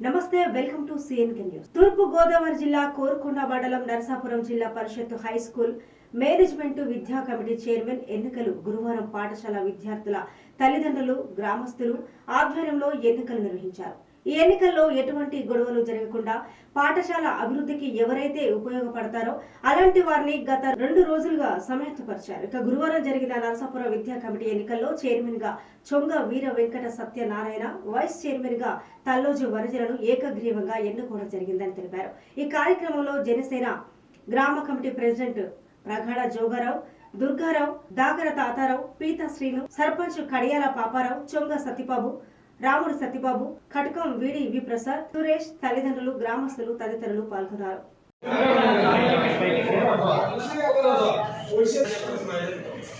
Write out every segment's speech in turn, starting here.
నమస్తే welcome to CNK news. తూర్పు గోదావరి జిల్లా కోరుకొండ మండలం నరసాపురం జిల్లా పరిషత్ హై స్కూల్ మేనేజ్మెంట్ విద్యా కమిటీ చైర్మన్ ఎన్నికలు గురువారం పాఠశాల విద్యార్థుల తల్లిదండ్రులు గ్రామస్తులు ఆధ్వర్యంలో ఎన్నికలు నిర్వహించారు. ఈ ఎన్నికల్లో ఎటువంటి గొడవలు జరగకుండా పాఠశాల అభివృద్ధికి ఎవరైతే ఉపయోగపడతారో అలాంటి వారిని గత 2 రోజులుగా సమాయత్తపరిచారు. ఇక గురువారం జరిగిన నరసాపురం విద్యా కమిటీ ఎన్నికల్లో చైర్మన్ గా చొంగ వీర వెంకట సత్యనారాయణ, వైస్ చైర్మన్ గా తల్లోజు వనజలను ఏకగ్రీవంగా ఎన్నుకోవడం జరిగిందని తెలిపారు. ఈ కార్యక్రమంలో జనసేన గ్రామ కమిటీ ప్రెసిడెంట్ ప్రగాఢ జోగారావు, దుర్గారావు, దాగర తాతారావు, పీత శ్రీను, సర్పంచ్ కడియాల పాపారావు, చొంగ సత్యబాబు, రాముడు సత్యబాబు, కటకం వీడి విప్రసాద్, సురేష్, తల్లిదండ్రులు, గ్రామస్తులు తదితరులు పాల్గొన్నారు.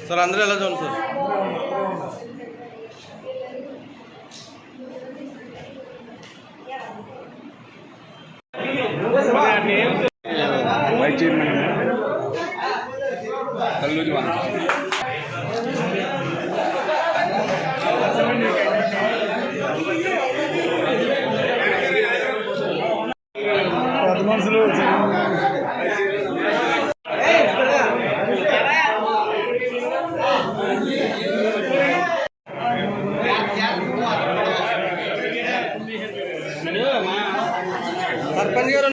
సార్ అందరూ ఎలా చూడండి సార్. వైస్ చైర్మన్ తల్లోజు మనుషులు